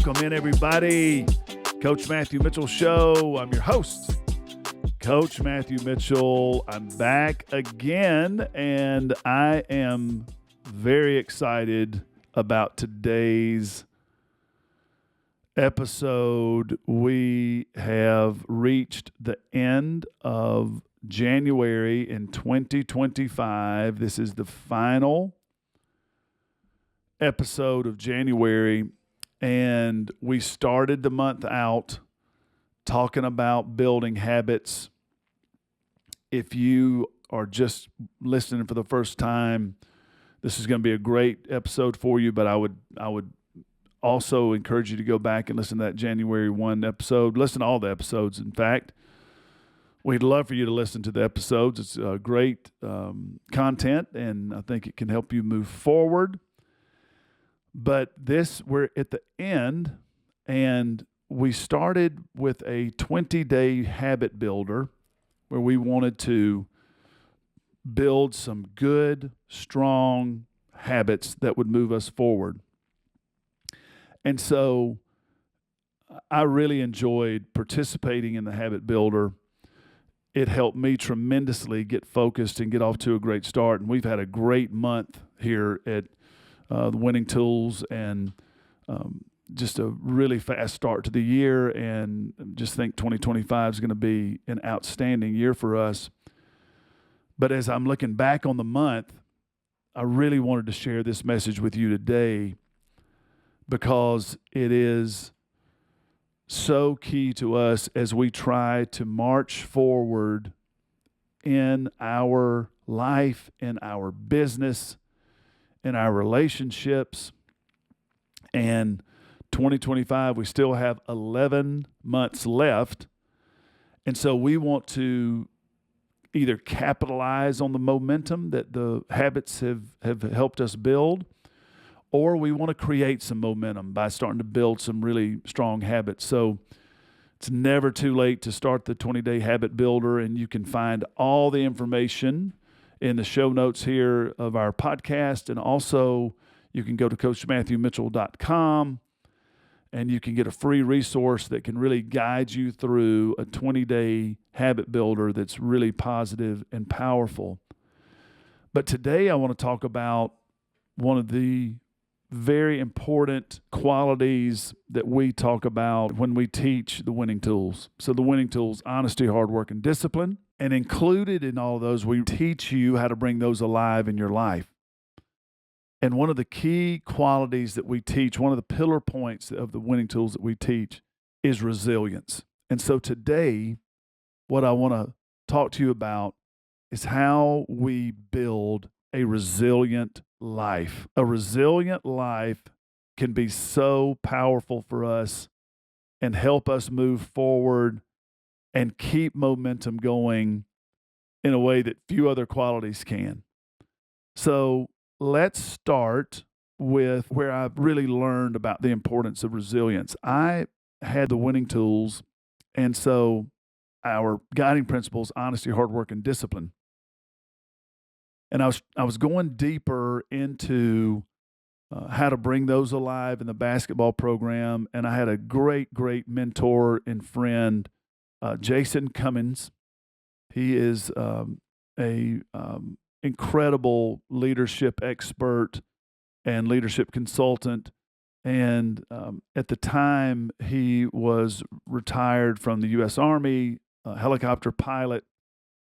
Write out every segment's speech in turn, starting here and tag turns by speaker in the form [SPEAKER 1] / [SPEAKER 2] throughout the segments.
[SPEAKER 1] Welcome in, everybody. Coach Matthew Mitchell Show. I'm your host, Coach Matthew Mitchell. I'm back again, and I am very excited about today's episode. We have reached the end of January in 2025. This is the final episode of January, and we started the month out talking about building habits. If you are just listening for the first time, this is going to be a great episode for you, but I would also encourage you to go back and listen to that January 1 episode. Listen to all the episodes, in fact. We'd love for you to listen to the episodes. It's great content, and I think it can help you move forward. But we're at the end, and we started with a 20-day habit builder where we wanted to build some good, strong habits that would move us forward. And so I really enjoyed participating in the habit builder. It helped me tremendously get focused and get off to a great start. And we've had a great month here at the Winning Tools, and just a really fast start to the year, and just think 2025 is going to be an outstanding year for us. But as I'm looking back on the month, I really wanted to share this message with you today because it is so key to us as we try to march forward in our life, in our business, in our relationships. And 2025, we still have 11 months left. And so we want to either capitalize on the momentum that the habits have helped us build, or we want to create some momentum by starting to build some really strong habits. So it's never too late to start the 20-day habit builder, and you can find all the information in the show notes here of our podcast. And also you can go to coachmatthewmitchell.com and you can get a free resource that can really guide you through a 20-day habit builder that's really positive and powerful. But today I want to talk about one of the very important qualities that we talk about when we teach the Winning Tools. So the Winning Tools: honesty, hard work, and discipline. And included in all of those, we teach you how to bring those alive in your life. And one of the key qualities that we teach, one of the pillar points of the Winning Tools that we teach, is resilience. And so today, what I want to talk to you about is how we build a resilient life. A resilient life can be so powerful for us and help us move forward and keep momentum going in a way that few other qualities can. So let's start with where I've really learned about the importance of resilience. I had the Winning Tools, and so our guiding principles: honesty, hard work, and discipline. And I was going deeper into how to bring those alive in the basketball program, and I had a great mentor and friend, Jason Cummins. He is a incredible leadership expert and leadership consultant. And at the time, he was retired from the U.S. Army, a helicopter pilot,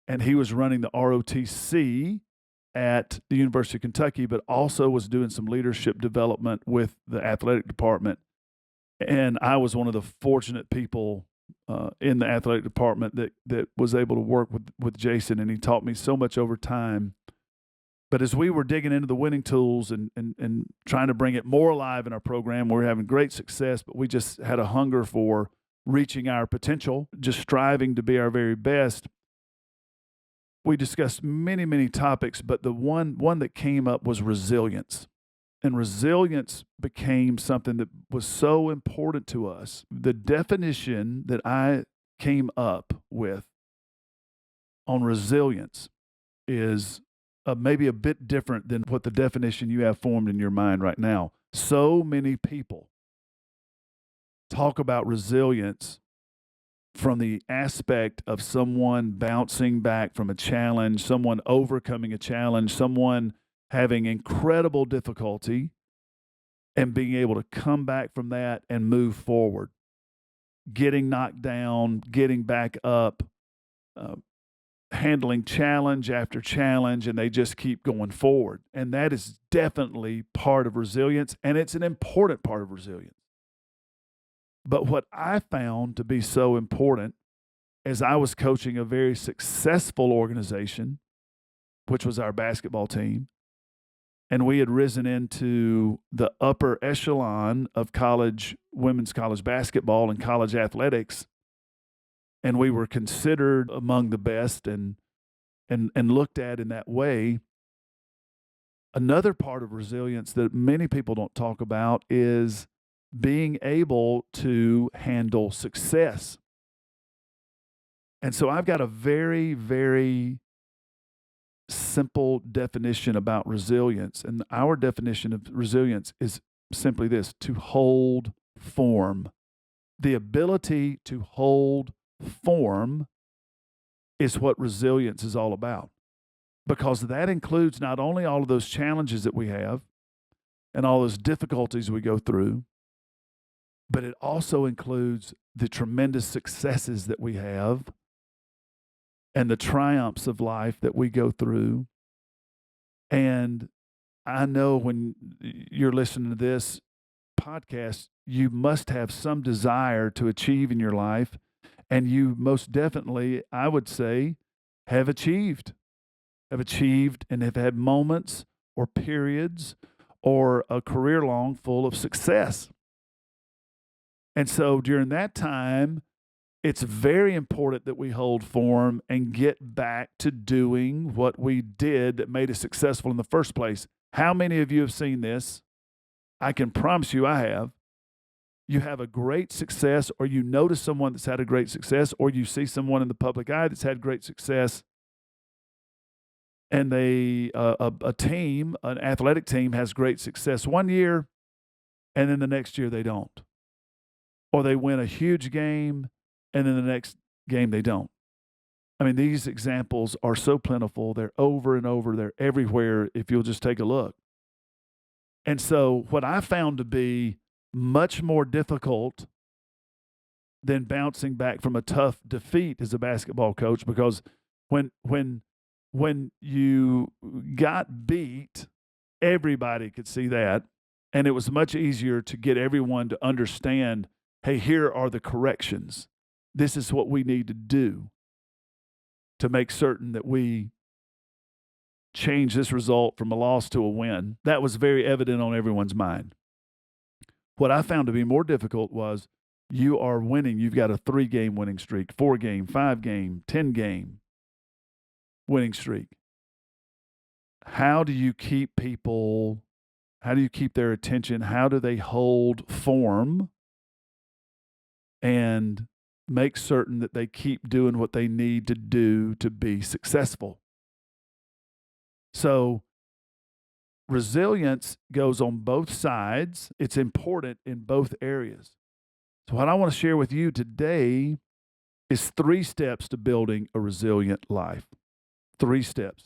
[SPEAKER 1] and he was running the ROTC at the University of Kentucky, but also was doing some leadership development with the athletic department. And I was one of the fortunate people in the athletic department that was able to work with Jason, and he taught me so much over time. But as we were digging into the Winning Tools and trying to bring it more alive in our program, we were having great success, but we just had a hunger for reaching our potential, just striving to be our very best. We discussed many topics, but the one that came up was resilience. And resilience became something that was so important to us. The definition that I came up with on resilience is maybe a bit different than what the definition you have formed in your mind right now. So many people talk about resilience from the aspect of someone bouncing back from a challenge, someone overcoming a challenge, someone having incredible difficulty and being able to come back from that and move forward, getting knocked down, getting back up, uh, handling challenge after challenge, and they just keep going forward. And that is definitely part of resilience, and it's an important part of resilience. But what I found to be so important as I was coaching a very successful organization, which was our basketball team, and we had risen into the upper echelon of college, women's college basketball and college athletics, and we were considered among the best and looked at in that way. Another part of resilience that many people don't talk about is being able to handle success. And so I've got a very, very simple definition about resilience. And our definition of resilience is simply this: to hold form. The ability to hold form is what resilience is all about, because that includes not only all of those challenges that we have and all those difficulties we go through, but it also includes the tremendous successes that we have and the triumphs of life that we go through. And I know when you're listening to this podcast, you must have some desire to achieve in your life. And you most definitely, I would say, have achieved and have had moments or periods or a career long full of success. And so during that time, it's very important that we hold form and get back to doing what we did that made us successful in the first place. How many of you have seen this? I can promise you I have. You have a great success, or you notice someone that's had a great success, or you see someone in the public eye that's had great success, and a team, an athletic team, has great success one year, and then the next year they don't. Or they win a huge game, and then the next game they don't. I mean, these examples are so plentiful. They're over and over. They're everywhere if you'll just take a look. And so what I found to be much more difficult than bouncing back from a tough defeat as a basketball coach, because when you got beat, everybody could see that, and it was much easier to get everyone to understand, hey, here are the corrections. This is what we need to do to make certain that we change this result from a loss to a win. That was very evident on everyone's mind. What I found to be more difficult was you are winning. You've got a 3-game winning streak, 4-game, 5-game, 10-game winning streak. How do you keep their attention? How do they hold form and make certain that they keep doing what they need to do to be successful? So resilience goes on both sides. It's important in both areas. So what I want to share with you today is 3 steps to building a resilient life. 3 steps.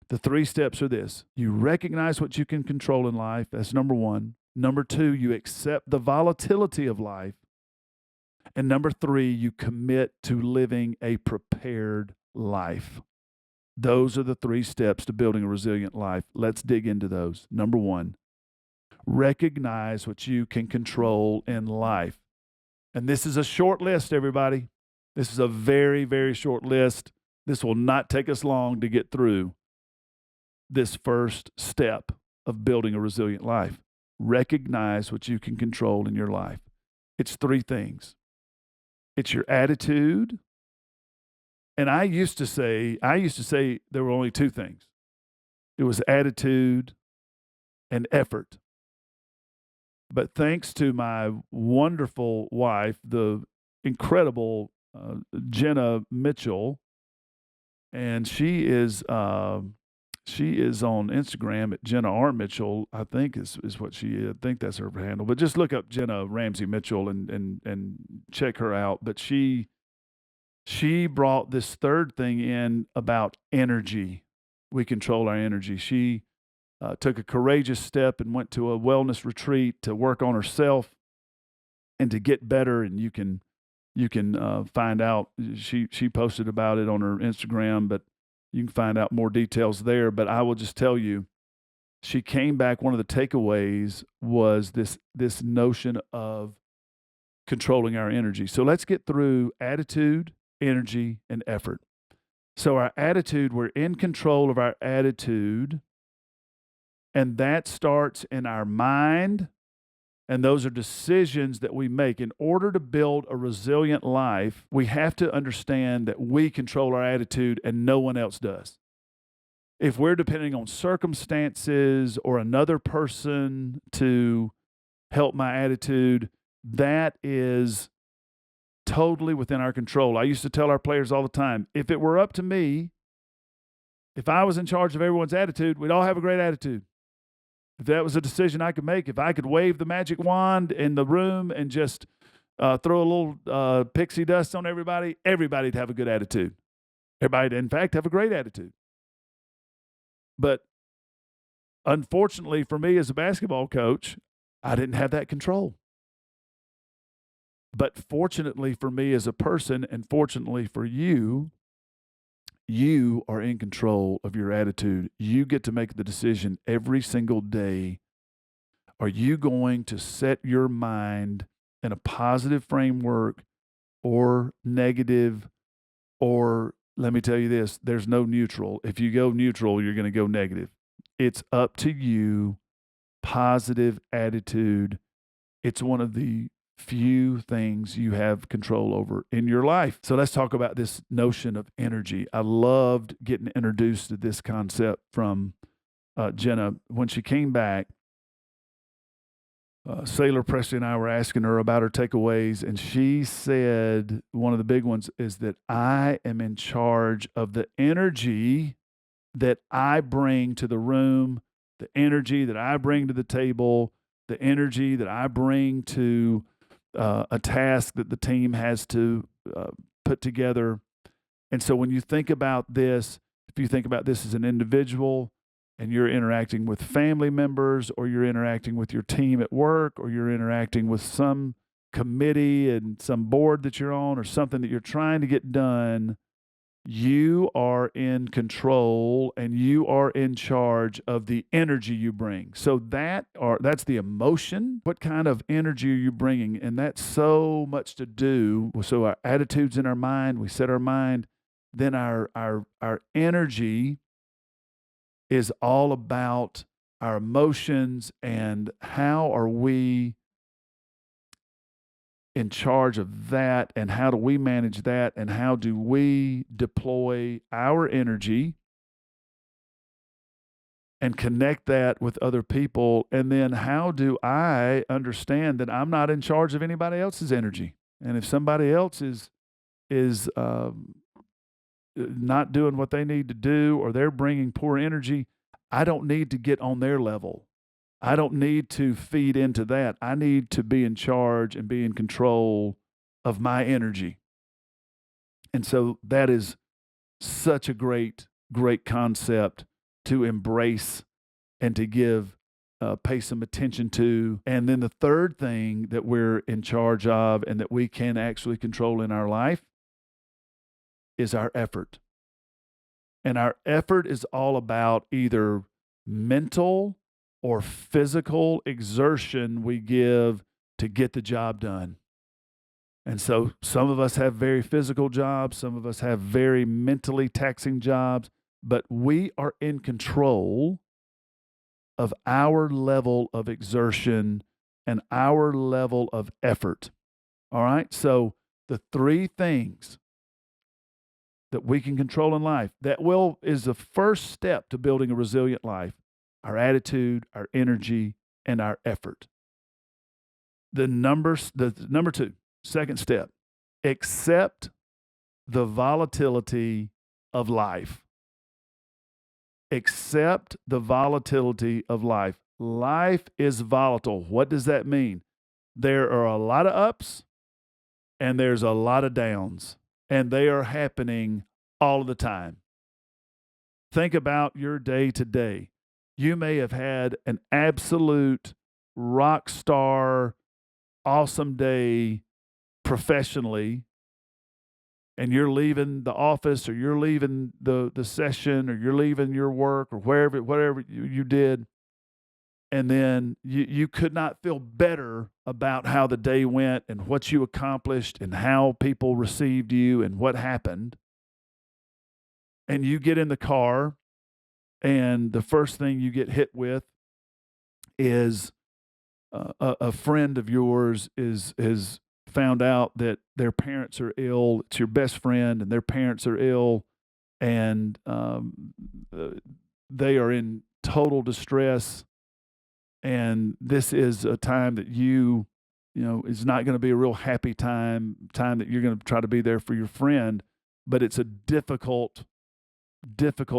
[SPEAKER 1] The 3 steps are this: you recognize what you can control in life. That's number 1. Number 2, you accept the volatility of life. And number 3, you commit to living a prepared life. Those are the 3 steps to building a resilient life. Let's dig into those. Number 1, recognize what you can control in life. And this is a short list, everybody. This is a very, very short list. This will not take us long to get through this first step of building a resilient life. Recognize what you can control in your life. It's 3 things. It's your attitude. And I used to say there were only 2 things. It was attitude and effort. But thanks to my wonderful wife, the incredible Jenna Mitchell, and she is She is on Instagram at Jenna R. Mitchell, I think is what she is. I think that's her handle. But just look up Jenna Ramsey Mitchell and check her out. But she brought this third thing in about energy. We control our energy. She took a courageous step and went to a wellness retreat to work on herself and to get better. And you can find out. She posted about it on her Instagram, but you can find out more details there. But I will just tell you, she came back. One of the takeaways was this notion of controlling our energy. So let's get through attitude, energy, and effort. So our attitude, we're in control of our attitude, and that starts in our mind. And those are decisions that we make. In order to build a resilient life, we have to understand that we control our attitude and no one else does. If we're depending on circumstances or another person to help my attitude, that is totally within our control. I used to tell our players all the time, if it were up to me, if I was in charge of everyone's attitude, we'd all have a great attitude. If that was a decision I could make, if I could wave the magic wand in the room and just throw a little pixie dust on everybody, everybody'd have a good attitude. Everybody'd, in fact, have a great attitude. But unfortunately for me as a basketball coach, I didn't have that control. But fortunately for me as a person, and fortunately for you, you are in control of your attitude. You get to make the decision every single day. Are you going to set your mind in a positive framework or negative? Or let me tell you this, there's no neutral. If you go neutral, you're going to go negative. It's up to you. Positive attitude. It's one of the few things you have control over in your life. So let's talk about this notion of energy. I loved getting introduced to this concept from Jenna. When she came back, Sailor Presley and I were asking her about her takeaways, and she said one of the big ones is that I am in charge of the energy that I bring to the room, the energy that I bring to the table, the energy that I bring to a task that the team has to put together. And so when you think about this, if you think about this as an individual and you're interacting with family members, or you're interacting with your team at work, or you're interacting with some committee and some board that you're on, or something that you're trying to get done, you are in control and you are in charge of the energy you bring. So that's the emotion. What kind of energy are you bringing? And that's so much to do. So our attitudes in our mind, we set our mind, then our energy is all about our emotions and how are we in charge of that, and how do we manage that, and how do we deploy our energy and connect that with other people, and then how do I understand that I'm not in charge of anybody else's energy, and if somebody else is not doing what they need to do, or they're bringing poor energy, I don't need to get on their level. I don't need to feed into that. I need to be in charge and be in control of my energy. And so that is such a great, great concept to embrace and to pay some attention to. And then the third thing that we're in charge of and that we can actually control in our life is our effort. And our effort is all about either mental or physical exertion we give to get the job done. And so some of us have very physical jobs, some of us have very mentally taxing jobs, but we are in control of our level of exertion and our level of effort. All right? So the three things that we can control in life is the first step to building a resilient life: our attitude, our energy, and our effort. The number two, second step, accept the volatility of life. accept the volatility of life. Life is volatile. What does that mean? There are a lot of ups and there's a lot of downs, and they are happening all of the time. Think about your day to day. You may have had an absolute rock star, awesome day professionally, and you're leaving the office or you're leaving the session or you're leaving your work or whatever you did, and then you could not feel better about how the day went and what you accomplished and how people received you and what happened. And you get in the car, and the first thing you get hit with is a friend of yours is found out that their parents are ill. It's your best friend, and their parents are ill, and they are in total distress. And this is a time that is not going to be a real happy time that you're going to try to be there for your friend, but it's a difficult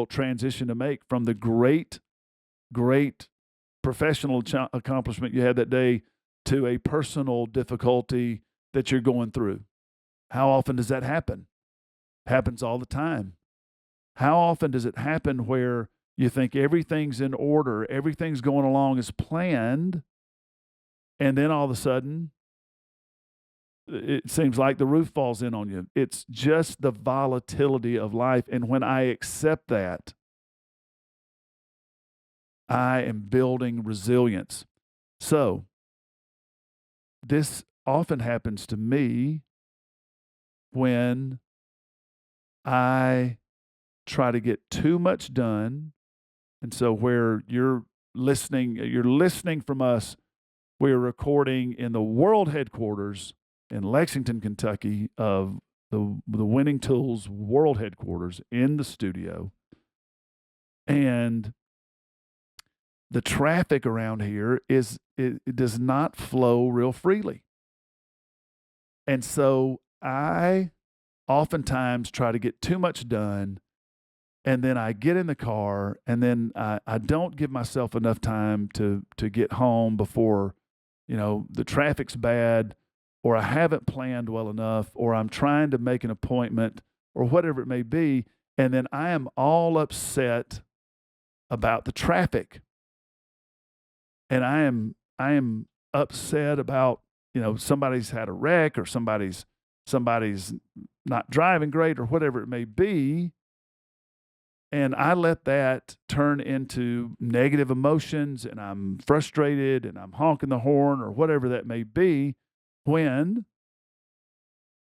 [SPEAKER 1] transition to make from the great professional accomplishment you had that day to a personal difficulty that you're going through. How often does that happen? Happens all the time. How often does it happen where you think everything's in order, everything's going along as planned, and then all of a sudden it seems like the roof falls in on you? It's just the volatility of life. And when I accept that, I am building resilience. So this often happens to me when I try to get too much done. And so where you're listening from us, we're recording in the world headquarters in Lexington, Kentucky of the Winning Tools world headquarters in the studio. And the traffic around here it does not flow real freely. And so I oftentimes try to get too much done, and then I get in the car, and then I don't give myself enough time to get home before, the traffic's bad, or I haven't planned well enough, or I'm trying to make an appointment, or whatever it may be, and then I am all upset about the traffic. And I am upset about, somebody's had a wreck, or somebody's not driving great, or whatever it may be. And I let that turn into negative emotions, and I'm frustrated, and I'm honking the horn, or whatever that may be, when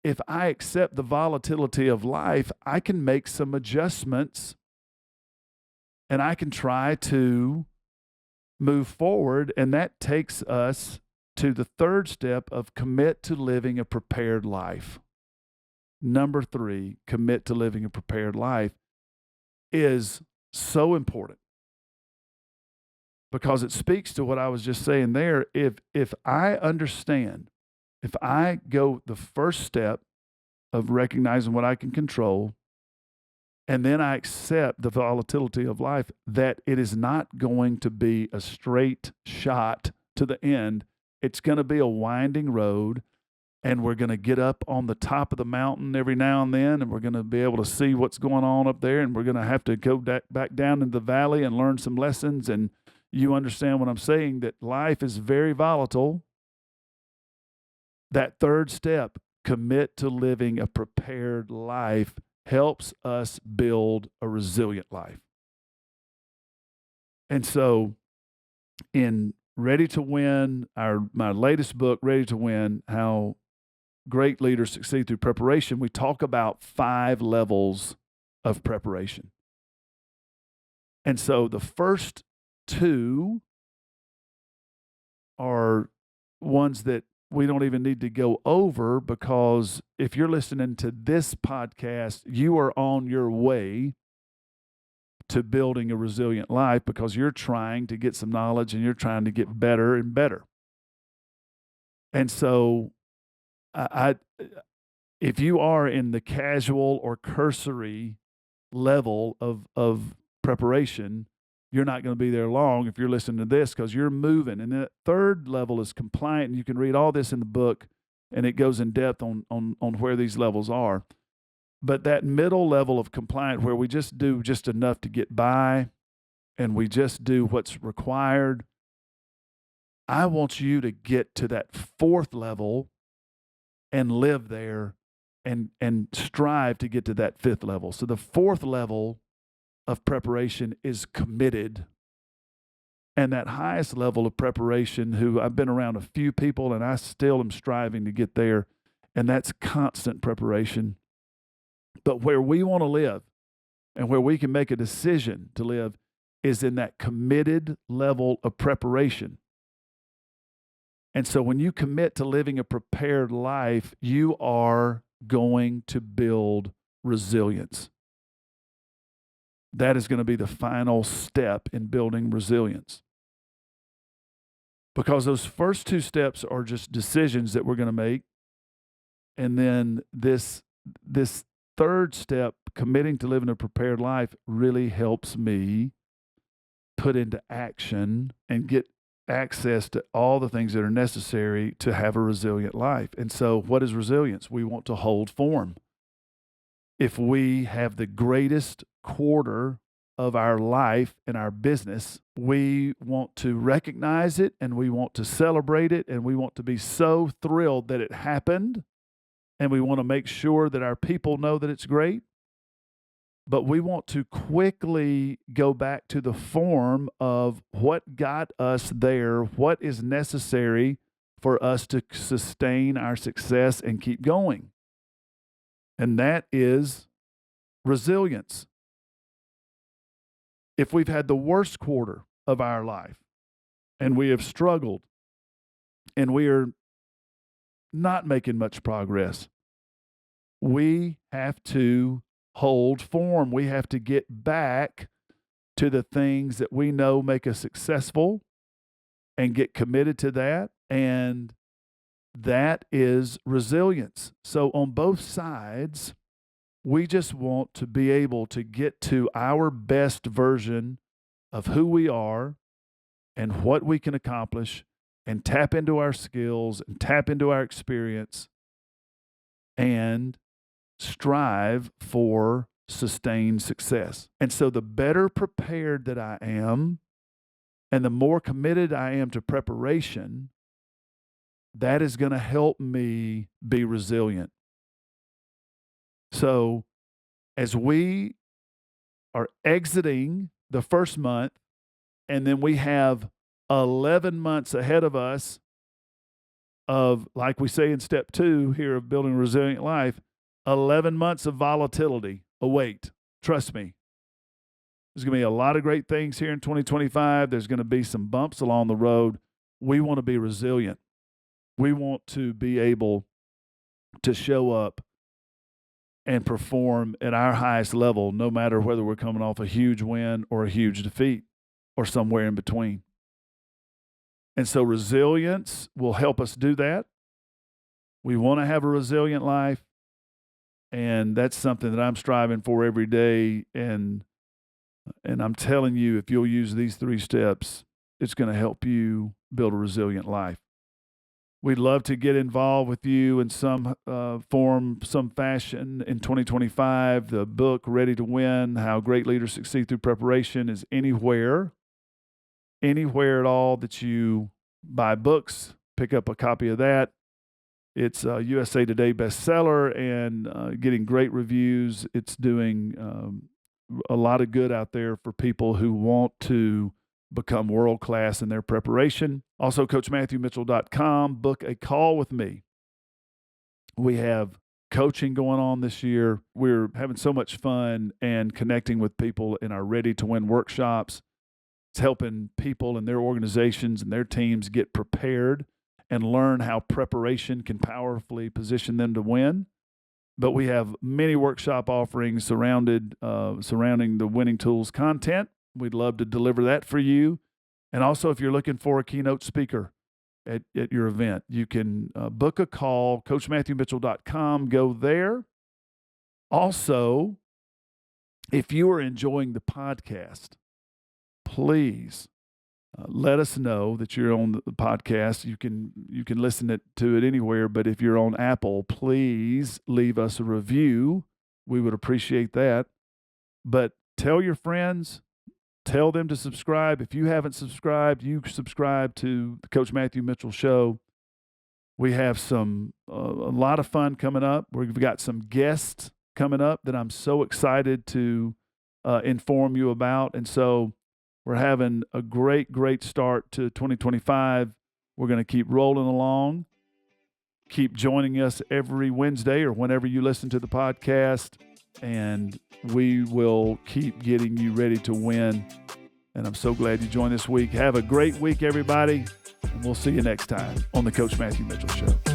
[SPEAKER 1] if I accept the volatility of life, I can make some adjustments, and I can try to move forward. And that takes us to the third step of commit to living a prepared life. Number 3, commit to living a prepared life is so important because it speaks to what I was just saying there. If I understand, if I go the first step of recognizing what I can control, and then I accept the volatility of life, that it is not going to be a straight shot to the end. It's going to be a winding road, and we're going to get up on the top of the mountain every now and then, and we're going to be able to see what's going on up there, and we're going to have to go back down into the valley and learn some lessons. And you understand what I'm saying, that life is very volatile. That third step, commit to living a prepared life, helps us build a resilient life. And so in Ready to Win, my latest book, Ready to Win, How Great Leaders Succeed Through Preparation, we talk about 5 levels of preparation. And so the first 2 are ones that we don't even need to go over, because if you're listening to this podcast, you are on your way to building a resilient life because you're trying to get some knowledge and you're trying to get better and better. And so if you are in the casual or cursory level of preparation, you're not going to be there long if you're listening to this, because you're moving. And the third level is compliant. And you can read all this in the book, and it goes in depth on where these levels are. But that middle level of compliant, where we just do just enough to get by and we just do what's required, I want you to get to that fourth level and live there and strive to get to that fifth level. So the fourth level of preparation is committed. And that highest level of preparation, who I've been around a few people and I still am striving to get there, and that's constant preparation. But where we want to live and where we can make a decision to live is in that committed level of preparation. And so when you commit to living a prepared life, you are going to build resilience. That is going to be the final step in building resilience. Because those first two steps are just decisions that we're going to make. And then this third step, committing to living a prepared life, really helps me put into action and get access to all the things that are necessary to have a resilient life. And so what is resilience? We want to hold form. If we have the greatest quarter of our life and our business, we want to recognize it and we want to celebrate it and we want to be so thrilled that it happened, and we want to make sure that our people know that it's great. But we want to quickly go back to the form of what got us there, what is necessary for us to sustain our success and keep going. And that is resilience. If we've had the worst quarter of our life and we have struggled and we are not making much progress, we have to hold form. We have to get back to the things that we know make us successful and get committed to that. And that is resilience. So on both sides, we just want to be able to get to our best version of who we are and what we can accomplish, and tap into our skills and tap into our experience and strive for sustained success. And so the better prepared that I am and the more committed I am to preparation, that is going to help me be resilient. So as we are exiting the first month, and then we have 11 months ahead of us of, like we say in step 2 here of building a resilient life, 11 months of volatility await. Trust me. There's going to be a lot of great things here in 2025. There's going to be some bumps along the road. We want to be resilient. We want to be able to show up and perform at our highest level, no matter whether we're coming off a huge win or a huge defeat or somewhere in between. And so resilience will help us do that. We want to have a resilient life, and that's something that I'm striving for every day. And I'm telling you, if you'll use these 3 steps, it's going to help you build a resilient life. We'd love to get involved with you in some form, some fashion in 2025. The book, Ready to Win, How Great Leaders Succeed Through Preparation, is anywhere at all that you buy books. Pick up a copy of that. It's a USA Today bestseller and getting great reviews. It's doing a lot of good out there for people who want to become world-class in their preparation. Also, CoachMatthewMitchell.com. Book a call with me. We have coaching going on this year. We're having so much fun and connecting with people in our Ready to Win workshops. It's helping people and their organizations and their teams get prepared and learn how preparation can powerfully position them to win. But we have many workshop offerings surrounding the Winning Tools content. We'd love to deliver that for you. And also, if you're looking for a keynote speaker at your event, you can book a call, CoachMatthewMitchell.com. Go there. Also, If you are enjoying the podcast, please let us know that you're on the podcast. You can listen to it anywhere, but if you're on Apple, please leave us a review. We would appreciate that. But tell your friends, tell them to subscribe. If you haven't subscribed, you subscribe to the Coach Matthew Mitchell Show. We have a lot of fun coming up. We've got some guests coming up that I'm so excited to inform you about. And so we're having a great, great start to 2025. We're going to keep rolling along. Keep joining us every Wednesday or whenever you listen to the podcast, and we will keep getting you ready to win. And I'm so glad you joined this week. Have a great week, everybody, and we'll see you next time on the Coach Matthew Mitchell Show.